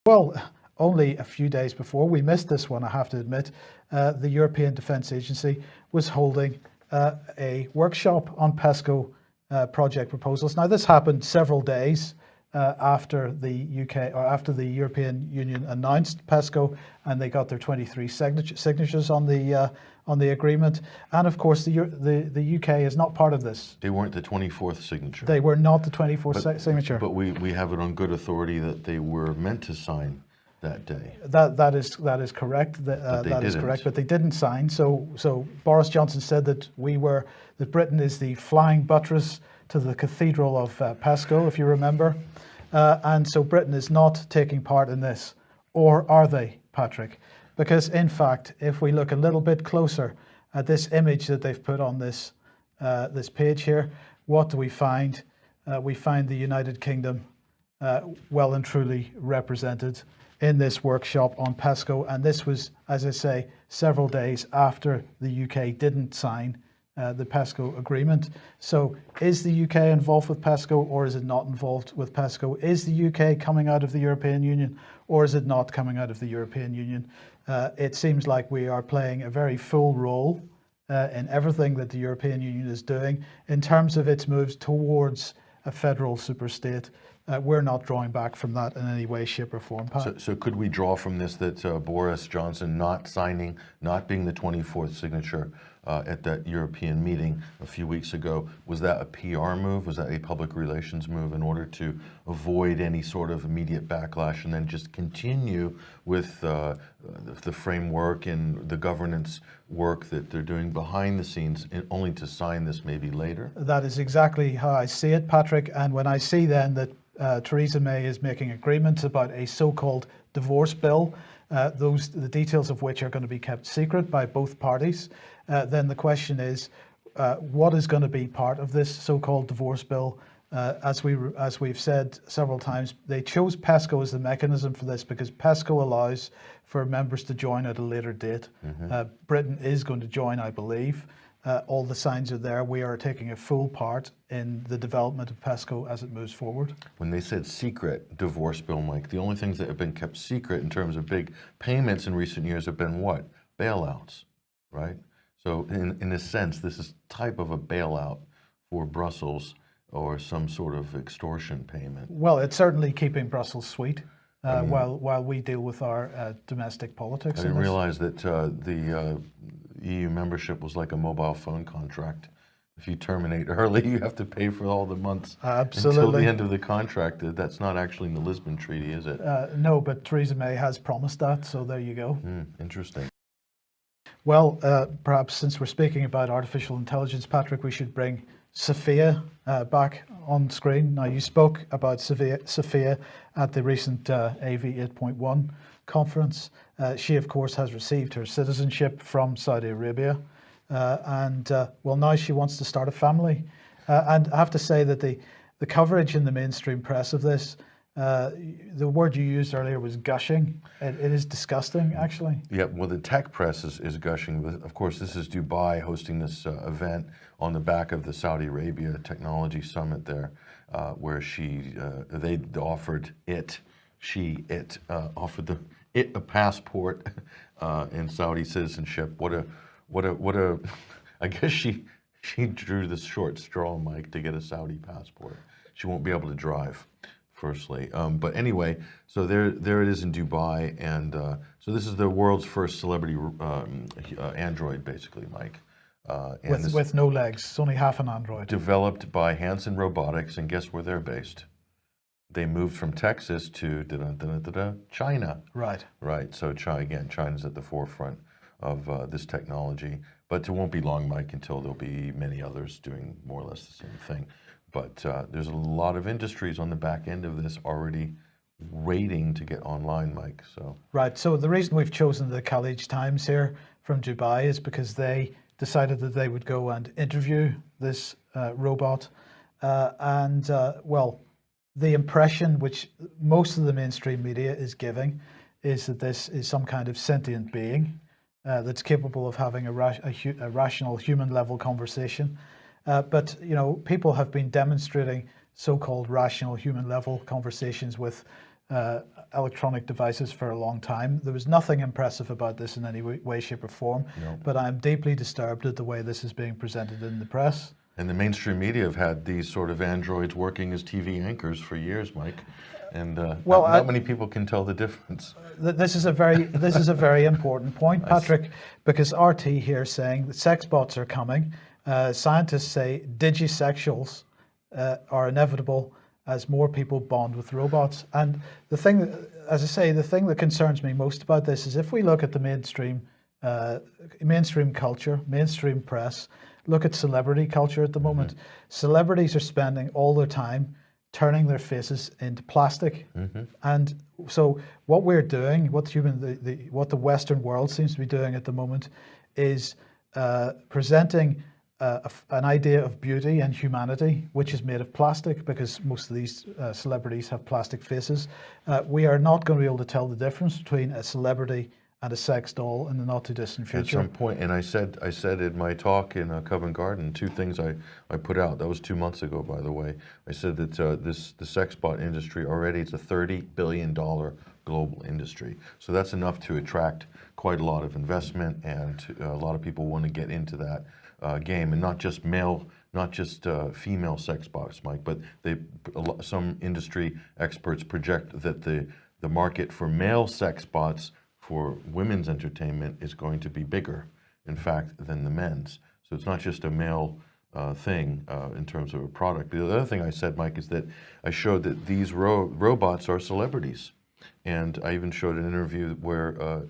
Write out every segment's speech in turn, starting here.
Well, only a few days before, we missed this one, I have to admit, the European Defence Agency was holding a workshop on PESCO project proposals. Now, this happened several days after the UK or after the European Union announced PESCO, and they got their 23 signatures on the agreement. And of course, the UK is not part of this. They weren't the 24th signature. They were not the 24th signature. But we have it on good authority that they were meant to sign that day. That is correct. That is correct. But they didn't sign. So Boris Johnson said that Britain is the flying buttress to the cathedral of PESCO, if you remember, and so Britain is not taking part in this, or are they, Patrick? Because in fact, if we look a little bit closer at this image that they've put on this page here, what do we find? We find the United Kingdom well and truly represented in this workshop on PESCO, and this was, as I say, several days after the UK didn't sign the PESCO agreement. So is the UK involved with PESCO, or is it not involved with PESCO? Is the UK coming out of the European Union, or is it not coming out of the European Union? It seems like we are playing a very full role in everything that the European Union is doing in terms of its moves towards a federal superstate. We're not drawing back from that in any way, shape, or form, Pat. So could we draw from this that Boris Johnson not signing, not being the 24th signature at that European meeting a few weeks ago, was that a PR move? Was that a public relations move in order to avoid any sort of immediate backlash and then just continue with the framework and the governance work that they're doing behind the scenes, only to sign this maybe later? That is exactly how I see it, Patrick. And when I see then that Theresa May is making agreements about a so-called divorce bill, the details of which are going to be kept secret by both parties, then the question is, what is going to be part of this so-called divorce bill? As we've said several times, they chose PESCO as the mechanism for this because PESCO allows for members to join at a later date. Britain is going to join, I believe. All the signs are there. We are taking a full part in the development of PESCO as it moves forward. When they said secret divorce bill, Mike, the only things that have been kept secret in terms of big payments in recent years have been what? Bailouts, right? So in a sense, this is type of a bailout for Brussels or some sort of extortion payment. Well, it's certainly keeping Brussels sweet while we deal with our domestic politics. I didn't realize that the EU membership was like a mobile phone contract. If you terminate early, you have to pay for all the months until the end of the contract. That's not actually in the Lisbon Treaty, is it? No, but Theresa May has promised that, so there you go. Interesting. Well, perhaps since we're speaking about artificial intelligence, Patrick, we should bring Sophia back on screen. Now, you spoke about Sophia at the recent AV 8.1 conference. She, of course, has received her citizenship from Saudi Arabia. Well, now she wants to start a family. And I have to say that the coverage in the mainstream press of this, the word you used earlier was gushing. It is disgusting, actually. Yeah, well, the tech press is gushing. But of course, this is Dubai hosting this event on the back of the Saudi Arabia Technology Summit there, where they offered offered a passport and Saudi citizenship. What a I guess she drew the short straw, Mike, to get a Saudi passport. She won't be able to drive, firstly. But anyway, so there it is in Dubai, and so this is the world's first celebrity android, basically, Mike. With no legs. It's only half an android. Developed by Hanson Robotics, and guess where they're based? They moved from Texas to China. Right. Right. So China's at the forefront of this technology. But it won't be long, Mike, until there'll be many others doing more or less the same thing. But there's a lot of industries on the back end of this already waiting to get online, Mike. So right. So the reason we've chosen the Khaleej Times here from Dubai is because they decided that they would go and interview this robot. Well, the impression which most of the mainstream media is giving is that this is some kind of sentient being that's capable of having a rational human level conversation. But, you know, people have been demonstrating so-called rational human level conversations with electronic devices for a long time. There was nothing impressive about this in any way, shape, or form. No. But I'm deeply disturbed at the way this is being presented in the press. And the mainstream media have had these sort of androids working as TV anchors for years, Mike. And not many people can tell the difference. This is a very important point, Patrick, because RT here saying that sex bots are coming. Scientists say digisexuals are inevitable as more people bond with robots. And the thing, as I say, the thing that concerns me most about this is if we look at the mainstream culture, mainstream press, look at celebrity culture at the moment. Mm-hmm. Celebrities are spending all their time turning their faces into plastic. Mm-hmm. And so what we're doing, what the Western world seems to be doing at the moment is presenting an idea of beauty and humanity, which is made of plastic, because most of these celebrities have plastic faces. We are not going to be able to tell the difference between a celebrity and a sex doll in the not too distant future. At some point, and I said in my talk in Covent Garden, two things I put out. That was 2 months ago, by the way. I said that the sex bot industry already, it's a $30 billion global industry. So that's enough to attract quite a lot of investment, and a lot of people want to get into that game, and not just female sex bots, Mike, but some industry experts project that the market for male sex bots for women's entertainment is going to be bigger, in fact, than the men's. So it's not just a male thing in terms of a product. The other thing I said, Mike, is that I showed that these robots are celebrities. And I even showed an interview where a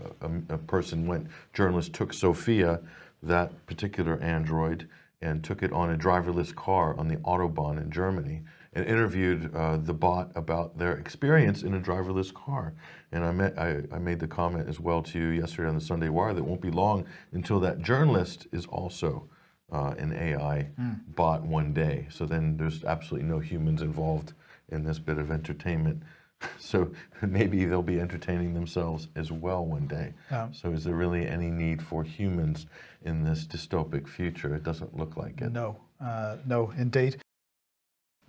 journalist took Sophia, that particular android, and took it on a driverless car on the Autobahn in Germany, and interviewed the bot about their experience in a driverless car. And I made the comment as well to you yesterday on the Sunday Wire that it won't be long until that journalist is also an AI bot one day. So then there's absolutely no humans involved in this bit of entertainment. So maybe they'll be entertaining themselves as well one day. So is there really any need for humans in this dystopic future? It doesn't look like it. No, no, indeed.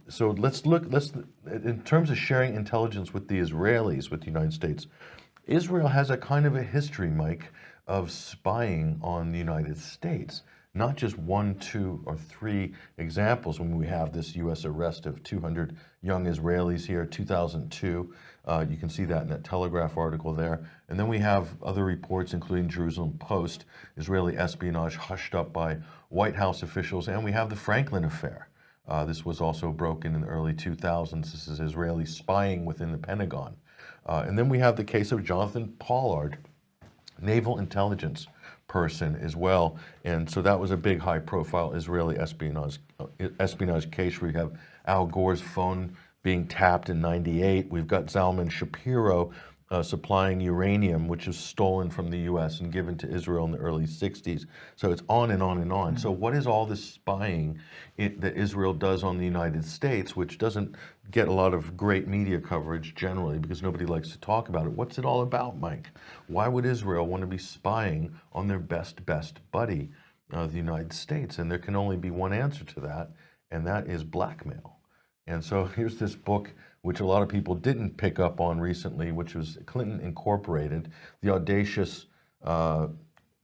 So let's in terms of sharing intelligence with the Israelis, with the United States. Israel has a kind of a history, Mike, of spying on the United States. Not just 1, 2, or 3 examples when we have this U.S. arrest of 200 young Israelis here, 2002. You can see that in that Telegraph article there. And then we have other reports, including Jerusalem Post, Israeli espionage hushed up by White House officials, and we have the Franklin affair. This was also broken in the early 2000s. This is Israeli spying within the Pentagon. And then we have the case of Jonathan Pollard, naval intelligence person as well. And so that was a big high-profile Israeli espionage case where you have Al Gore's phone being tapped in '98. We've got Zalman Shapiro supplying uranium, which is stolen from the U.S. and given to Israel in the early 60s. So it's on and on and on. So what is all this spying that Israel does on the United States, which doesn't get a lot of great media coverage generally because nobody likes to talk about it? What's it all about, Mike? Why would Israel want to be spying on their best buddy, the United States? And there can only be one answer to that, and that is blackmail. And so here's this book, which a lot of people didn't pick up on recently, which was Clinton Incorporated, the audacious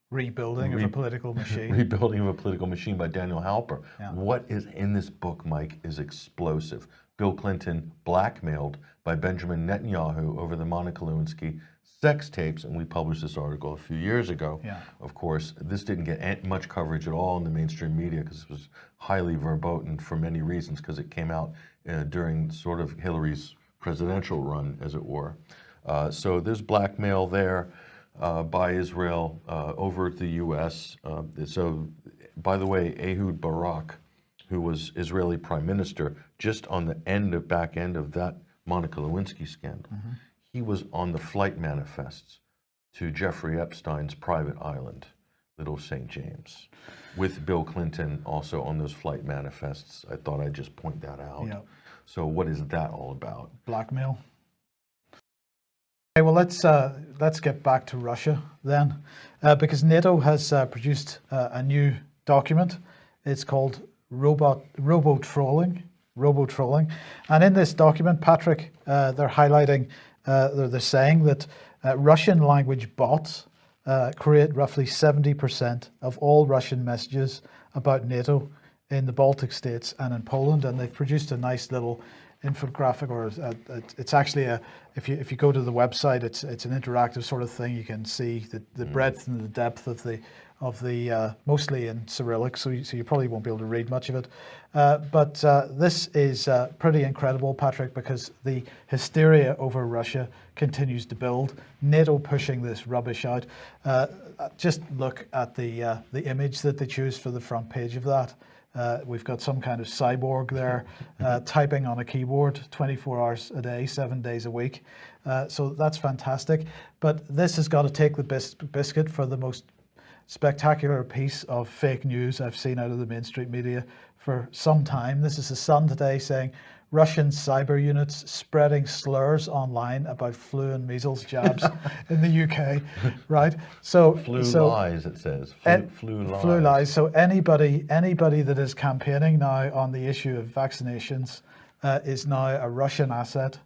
rebuilding of a political machine. Rebuilding of a political machine by Daniel Halper. Yeah. What is in this book, Mike, is explosive. Bill Clinton blackmailed by Benjamin Netanyahu over the Monica Lewinsky sex tapes, and we published this article a few years ago. Yeah. Of course, this didn't get much coverage at all in the mainstream media because it was highly verboten for many reasons, because it came out during sort of Hillary's presidential run, as it were. So there's blackmail there by Israel over the U.S. So, by the way, Ehud Barak, who was Israeli prime minister, just on the back end of that Monica Lewinsky scandal, he was on the flight manifests to Jeffrey Epstein's private island, Little St. James, with Bill Clinton also on those flight manifests. I thought I'd just point that out. Yep. So what is that all about? Blackmail. Okay, well, let's get back to Russia then, because NATO has produced a new document. It's called Robotrolling. And in this document, Patrick, they're highlighting they're saying that Russian language bots create roughly 70% of all Russian messages about NATO in the Baltic states and in Poland, and they've produced a nice little infographic, or it's actually if you go to the website, it's an interactive sort of thing. You can see the breadth and the depth of the mostly in Cyrillic, so you probably won't be able to read much of it. But this is pretty incredible, Patrick, because the hysteria over Russia continues to build. NATO pushing this rubbish out. Just look at the image that they choose for the front page of that. We've got some kind of cyborg there typing on a keyboard 24 hours a day, 7 days a week. So that's fantastic. But this has got to take the biscuit for the most spectacular piece of fake news I've seen out of the mainstream media for some time. This is the Sun today saying Russian cyber units spreading slurs online about flu and measles jabs in the UK, right? So flu lies, it says. Flu lies. Flu lies. So anybody that is campaigning now on the issue of vaccinations is now a Russian asset,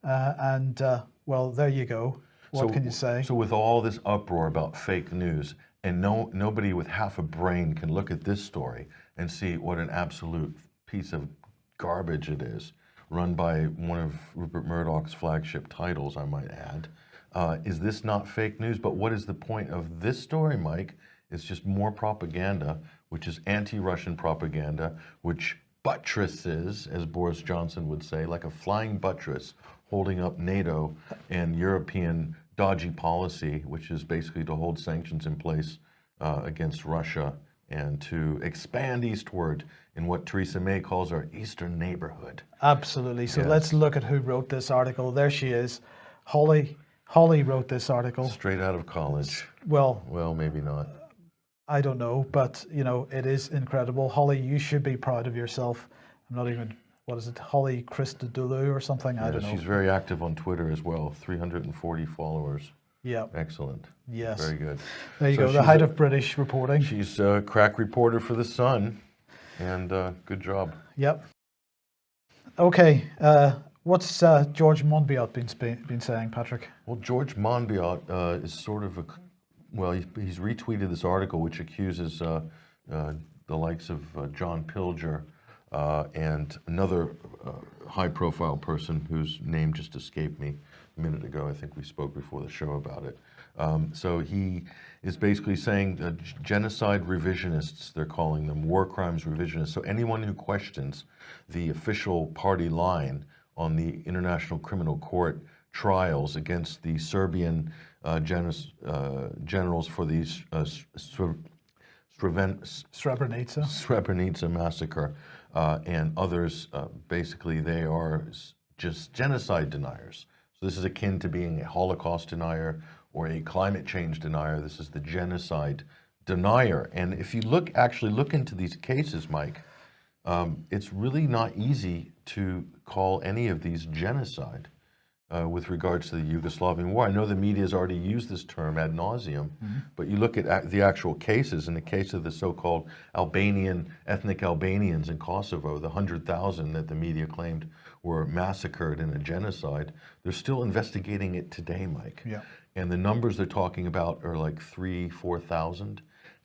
and well, there you go. What can you say? So with all this uproar about fake news, and nobody with half a brain can look at this story and see what an absolute piece of garbage it is, run by one of Rupert Murdoch's flagship titles, I might add. Is this not fake news? But what is the point of this story, Mike? It's just more propaganda, which is anti-Russian propaganda, which buttresses, as Boris Johnson would say, like a flying buttress, holding up NATO and European dodgy policy, which is basically to hold sanctions in place against Russia and to expand eastward in what Theresa May calls our eastern neighborhood. Absolutely. So let's look at who wrote this article. There she is. Holly wrote this article. Straight out of college. Well, maybe not. I don't know, but you know, it is incredible. Holly, you should be proud of yourself. I'm not even, what is it, Holly Christodoulou or something? I don't know. She's very active on Twitter as well, 340 followers. Yeah. Excellent. Yes. Very good. There you go, the height of British reporting. She's a crack reporter for The Sun, and good job. Yep. Okay, what's George Monbiot been saying, Patrick? Well, George Monbiot is sort of he's retweeted this article which accuses the likes of John Pilger and another high-profile person whose name just escaped me a minute ago. I think we spoke before the show about it. So he is basically saying genocide revisionists, they're calling them, war crimes revisionists. So anyone who questions the official party line on the International Criminal Court trials against the Serbian generals for these Srebrenica massacre and others, basically they are just genocide deniers. So this is akin to being a Holocaust denier or a climate change denier. This is the genocide denier. And if you actually look into these cases, Mike, it's really not easy to call any of these genocide with regards to the Yugoslavian war. I know the media has already used this term ad nauseum, but you look at the actual cases. In the case of the so-called ethnic Albanians in Kosovo, the 100,000 that the media claimed were massacred in a genocide, they're still investigating it today, Mike. Yeah. And the numbers they're talking about are like 3,000-4,000.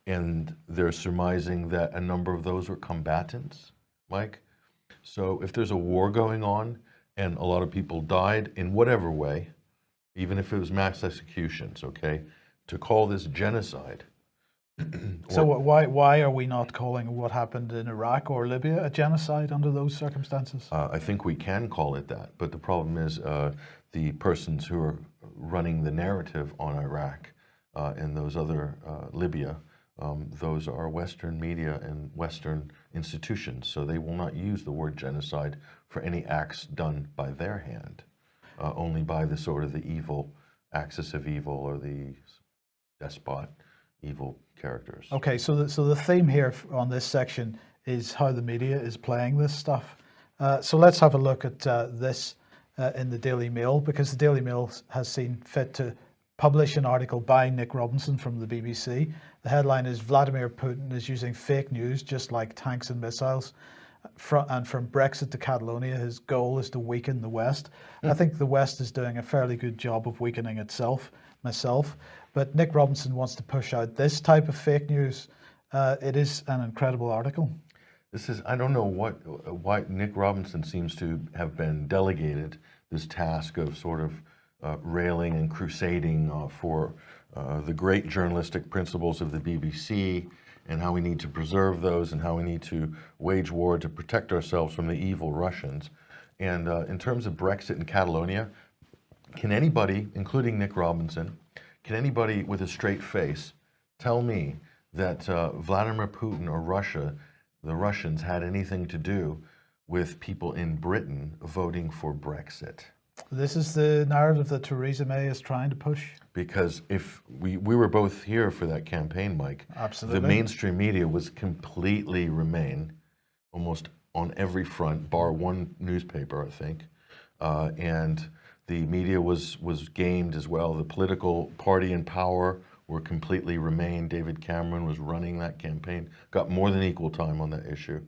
And they're surmising that a number of those were combatants, Mike. So if there's a war going on and a lot of people died in whatever way, even if it was mass executions, okay, to call this genocide. So why are we not calling what happened in Iraq or Libya a genocide under those circumstances? I think we can call it that, but the problem is the persons who are running the narrative on Iraq and those other Libya, those are Western media and Western institutions, so they will not use the word genocide for any acts done by their hand, only by the sort of the evil axis of evil or the despot evil characters. Okay, so the theme here on this section is how the media is playing this stuff. So let's have a look at this in the Daily Mail, because the Daily Mail has seen fit to publish an article by Nick Robinson from the BBC. The headline is "Vladimir Putin is using fake news just like tanks and missiles." and from Brexit to Catalonia, his goal is to weaken the West. I think the West is doing a fairly good job of weakening itself, myself. But Nick Robinson wants to push out this type of fake news. It is an incredible article. I don't know why Nick Robinson seems to have been delegated this task of sort of railing and crusading for the great journalistic principles of the BBC and how we need to preserve those and how we need to wage war to protect ourselves from the evil Russians. And in terms of Brexit and Catalonia, can anybody, including Nick Robinson, can anybody with a straight face tell me that Vladimir Putin or Russia, the Russians, had anything to do with people in Britain voting for Brexit? This is the narrative that Theresa May is trying to push. Because if we were both here for that campaign, Mike, absolutely, the mainstream media was completely Remain, almost on every front, bar one newspaper, I think, and the media was gamed as well. The political party in power were completely Remain. David Cameron was running that campaign, got more than equal time on that issue.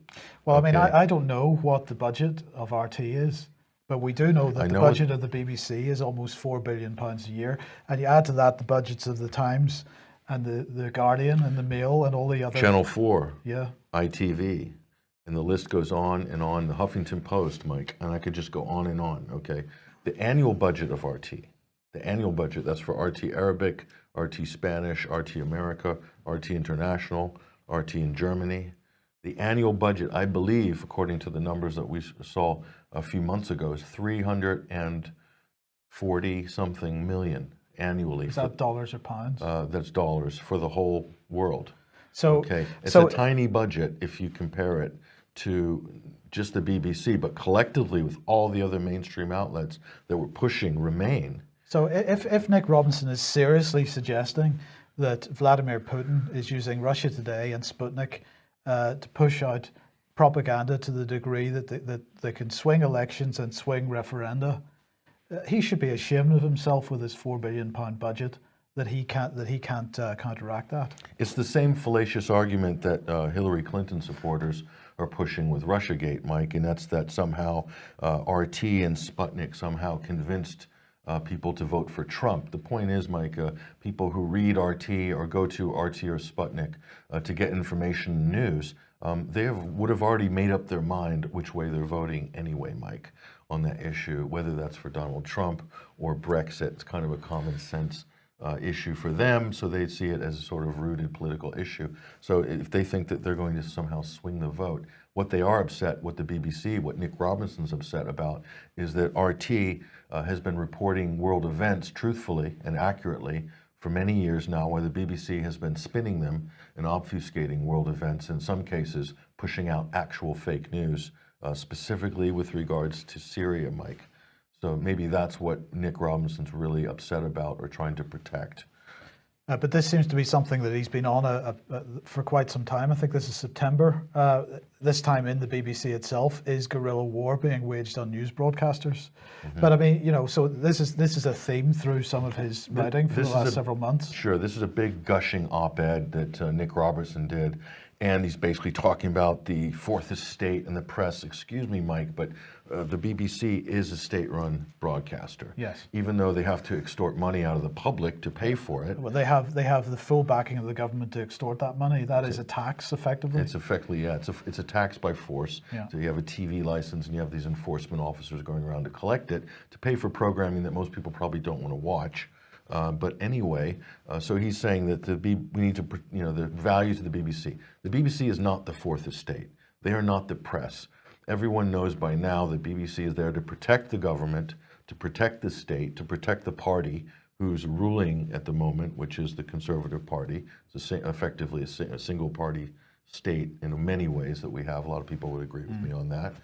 Well, okay. I mean, I don't know what the budget of RT is. But we do know that the budget of the BBC is almost £4 billion a year. And you add to that the budgets of the Times and the Guardian and the Mail and all the other... Channel 4, yeah, ITV, and the list goes on and on. The Huffington Post, Mike, and I could just go on and on, okay? The annual budget of RT, the annual budget, that's for RT Arabic, RT Spanish, RT America, RT International, RT in Germany. The annual budget, I believe, according to the numbers that we saw a few months ago, is 340-something million annually. Is that dollars or pounds? That's dollars for the whole world. So, okay, it's a tiny budget if you compare it to just the BBC, but collectively with all the other mainstream outlets that were pushing Remain. So if Nick Robinson is seriously suggesting that Vladimir Putin is using Russia Today and Sputnik to push out propaganda to the degree that they can swing elections and swing referenda, he should be ashamed of himself with his £4 billion budget that he can't counteract that. It's the same fallacious argument that Hillary Clinton supporters are pushing with Russiagate, Mike, and that's that somehow RT and Sputnik somehow convinced people to vote for Trump. The point is, Mike, people who read RT or go to RT or Sputnik to get information and news, they would have already made up their mind which way they're voting anyway, Mike, on that issue, whether that's for Donald Trump or Brexit. It's kind of a common sense issue for them, so they see it as a sort of rooted political issue. So if they think that they're going to somehow swing the vote, what they are upset, what the BBC, what Nick Robinson's upset about, is that RT has been reporting world events truthfully and accurately for many years now, where the BBC has been spinning them and obfuscating world events, in some cases pushing out actual fake news, specifically with regards to Syria, Mike. So maybe that's what Nick Robinson's really upset about or trying to protect. But this seems to be something that he's been on for quite some time. I think this is September. This time in the BBC itself is guerrilla war being waged on news broadcasters. Mm-hmm. But I mean, you know, so this is a theme through some of his writing for the last several months. Sure, this is a big gushing op-ed that Nick Robertson did. And he's basically talking about the fourth estate and the press. Excuse me, Mike, but the BBC is a state-run broadcaster. Yes. Even though they have to extort money out of the public to pay for it. Well, they have the full backing of the government to extort that money. That is a tax, effectively. It's effectively, yeah. It's a tax by force. Yeah. So you have a TV license and you have these enforcement officers going around to collect it to pay for programming that most people probably don't want to watch. But anyway, so he's saying that we need to, you know, the values of the BBC. The BBC is not the fourth estate. They are not the press. Everyone knows by now that BBC is there to protect the government, to protect the state, to protect the party who's ruling at the moment, which is the Conservative Party. It's effectively a single party state in many ways that we have. A lot of people would agree with me on that.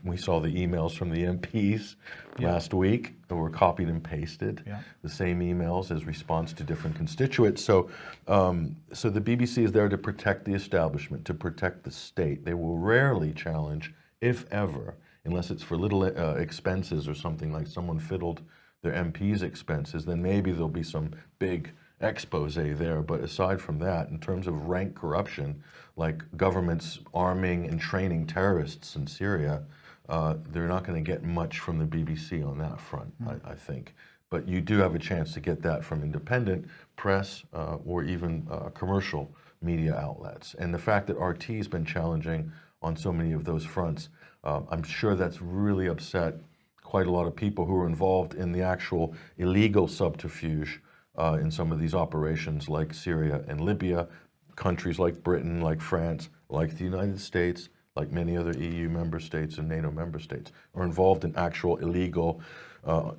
We saw the emails from the MPs last week that were copied and pasted, the same emails as response to different constituents. So, so the BBC is there to protect the establishment, to protect the state. They will rarely challenge, if ever, unless it's for little expenses or something like someone fiddled their MP's expenses, then maybe there'll be some big expose there. But aside from that, in terms of rank corruption, like governments arming and training terrorists in Syria, they're not going to get much from the BBC on that front, I think. But you do have a chance to get that from independent press or even commercial media outlets. And the fact that RT has been challenging on so many of those fronts, I'm sure that's really upset quite a lot of people who are involved in the actual illegal subterfuge in some of these operations like Syria and Libya, countries like Britain, like France, like the United States, like many other EU member states and NATO member states, are involved in actual illegal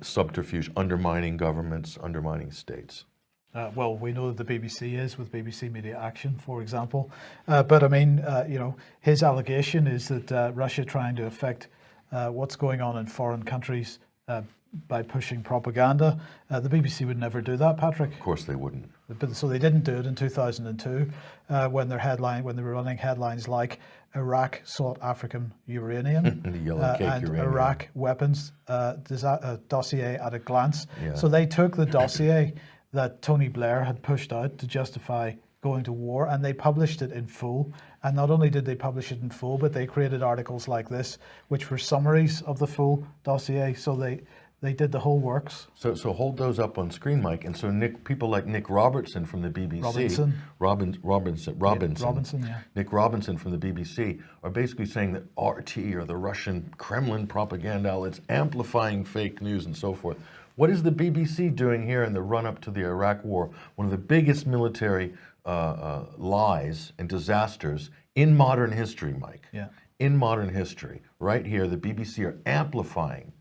subterfuge, undermining governments, undermining states. Well, we know that the BBC is with BBC Media Action, for example. But I mean, you know, his allegation is that Russia trying to affect what's going on in foreign countries by pushing propaganda. The BBC would never do that, Patrick. Of course they wouldn't. But so they didn't do it in 2002 when they were running headlines like Iraq sought African uranium The yellow cake and uranium. Iraq weapons dossier at a glance. Yeah. So they took the dossier that Tony Blair had pushed out to justify going to war, and they published it in full. And not only did they publish it in full, but they created articles like this, which were summaries of the full dossier. So they did the whole works. So hold those up on screen, Mike. And so people like Nick Robertson from the BBC, Robinson, yeah. Nick Robinson from the BBC are basically saying that RT or the Russian Kremlin propaganda outlets amplifying fake news and so forth. What is the BBC doing here in the run-up to the Iraq War? One of the biggest military lies and disasters in modern history, Mike. Yeah. In modern history, right here, the BBC are amplifying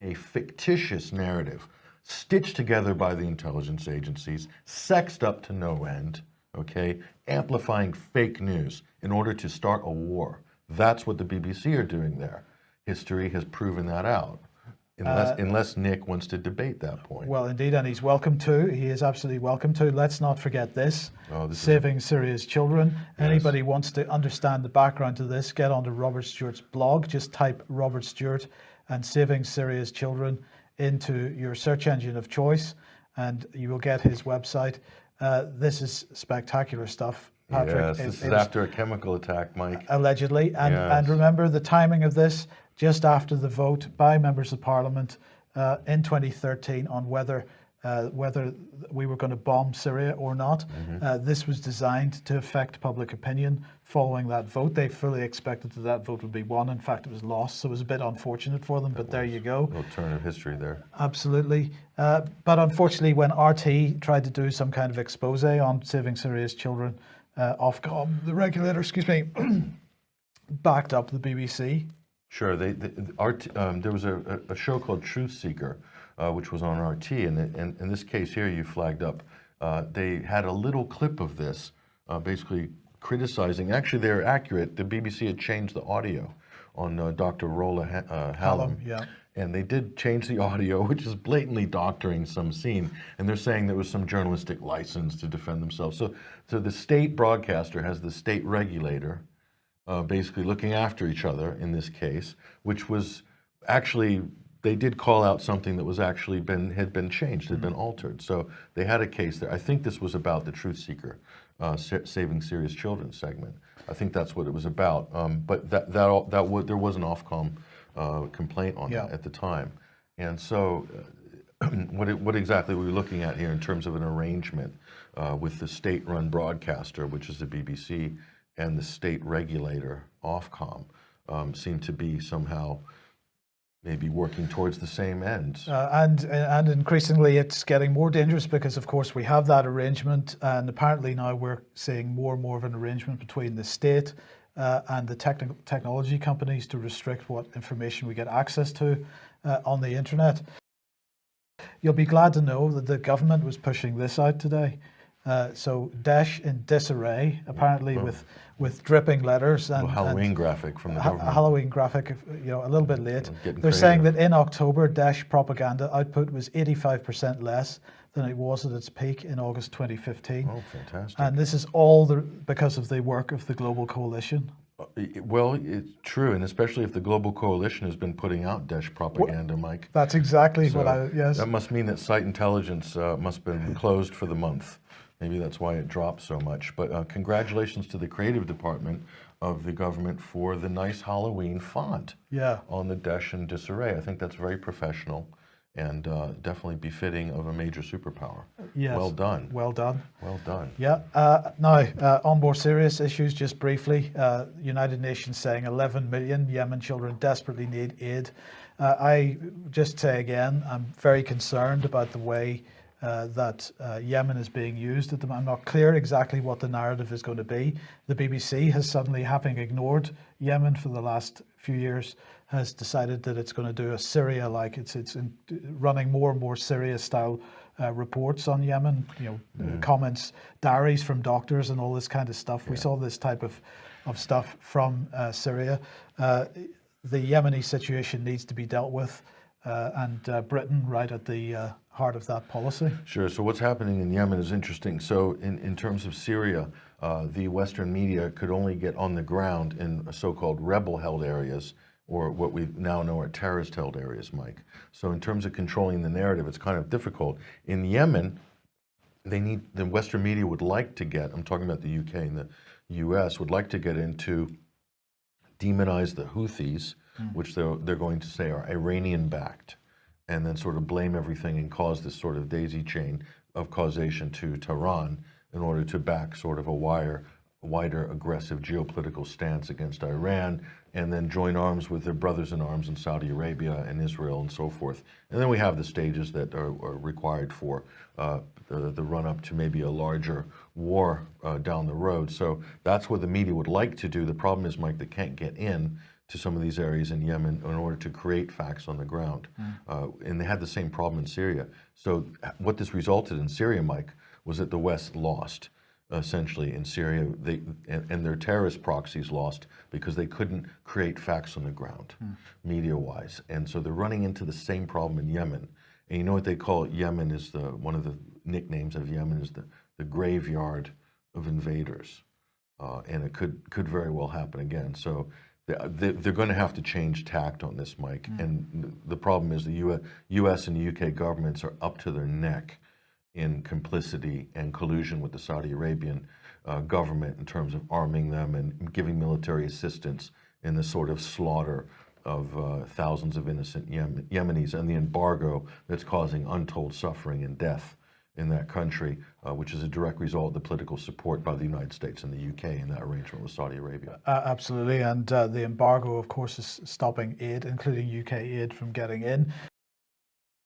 a fictitious narrative stitched together by the intelligence agencies, sexed up to no end, okay, amplifying fake news in order to start a war. That's what the BBC are doing there. History has proven that out. Unless Nick wants to debate that point. Well, indeed, and he's welcome to. He is absolutely welcome to. Let's not forget this. Saving Syria's Children. Yes. Anybody wants to understand the background to this, get onto Robert Stewart's blog. Just type Robert Stewart and Saving Syria's Children into your search engine of choice, and you will get his website. This is spectacular stuff, Patrick. Yes, this is after a chemical attack, Mike. Allegedly. And remember the timing of this, just after the vote by members of Parliament in 2013 on whether we were going to bomb Syria or not. This was designed to affect public opinion following that vote. They fully expected that vote would be won. In fact, it was lost, so it was a bit unfortunate for them, but there you go. A little turn of history there. Absolutely. But unfortunately, when RT tried to do some kind of expose on Saving Syria's Children, Ofcom, the regulator, backed up the BBC. Sure. There was a show called Truth Seeker, which was on RT, and in this case here you flagged up, they had a little clip of this, basically criticizing. Actually, they're accurate. The BBC had changed the audio on Dr. Rolla Hallam. Yeah. And they did change the audio, which is blatantly doctoring some scene. And they're saying there was some journalistic license to defend themselves. So the state broadcaster has the state regulator basically looking after each other in this case, which was actually, they did call out something that was actually had been changed, had been altered. So they had a case there. I think this was about the Truth Seeker, Saving Syria's Children segment. I think that's what it was about. But there was an Ofcom complaint on that at the time. And so what exactly were we looking at here in terms of an arrangement with the state-run broadcaster, which is the BBC, and the state regulator, Ofcom, seem to be somehow maybe working towards the same end. And increasingly it's getting more dangerous because, of course, we have that arrangement, and apparently now we're seeing more and more of an arrangement between the state and the technology companies to restrict what information we get access to on the internet. You'll be glad to know that the government was pushing this out today. So Daesh in disarray, apparently with dripping letters and Halloween graphic from the government. Halloween graphic, a little bit late. They're saying that in October, Daesh propaganda output was 85% less than it was at its peak in August 2015. Oh, fantastic! And this is all because of the work of the Global Coalition. Well, it's true, and especially if the Global Coalition has been putting out Daesh propaganda, Mike. That's exactly what That must mean that site intelligence must have been closed for the month. Maybe that's why it dropped so much. But congratulations to the creative department of the government for the nice Halloween font on the Desh and Disarray. I think that's very professional and definitely befitting of a major superpower. Yes. Well done. Well done. Well done. Yeah. Now, on more serious issues, just briefly, United Nations saying 11 million Yemen children desperately need aid. I just say again, I'm very concerned about the way that Yemen is being used at the moment. I'm not clear exactly what the narrative is going to be. The BBC has suddenly, having ignored Yemen for the last few years, has decided that it's going to do a Syria-like. It's running more and more Syria-style reports on Yemen. Comments, diaries from doctors, and all this kind of stuff. We saw this type of stuff from Syria. The Yemeni situation needs to be dealt with, and Britain right at the heart of that policy. Sure. So what's happening in Yemen is interesting. So in terms of Syria, the Western media could only get on the ground in so-called rebel-held areas, or what we now know are terrorist-held areas, Mike. So in terms of controlling the narrative, it's kind of difficult. In Yemen, the Western media would like to get, I'm talking about the UK and the US, would like to get into demonize the Houthis, which they're going to say are Iranian-backed, and then sort of blame everything and cause this sort of daisy chain of causation to Tehran in order to back sort of a wider aggressive geopolitical stance against Iran, and then join arms with their brothers in arms in Saudi Arabia and Israel and so forth. And then we have the stages that are required for the run-up to maybe a larger war down the road. So that's what the media would like to do. The problem is, Mike, they can't get in to some of these areas in Yemen in order to create facts on the ground. And they had the same problem in Syria. So what this resulted in Syria, Mike, was that the West lost. Essentially in Syria, and their terrorist proxies lost because they couldn't create facts on the ground, media-wise. And so they're running into the same problem in Yemen. And you know what they call it? Yemen is one of the nicknames of Yemen is the graveyard of invaders. And it could very well happen again. So they're going to have to change tact on this, Mike. And the problem is the U.S. and the UK governments are up to their neck in complicity and collusion with the Saudi Arabian government in terms of arming them and giving military assistance in the sort of slaughter of thousands of innocent Yemenis, and the embargo that's causing untold suffering and death in that country, which is a direct result of the political support by the United States and the UK in that arrangement with Saudi Arabia. Absolutely, and the embargo, of course, is stopping aid, including UK aid, from getting in.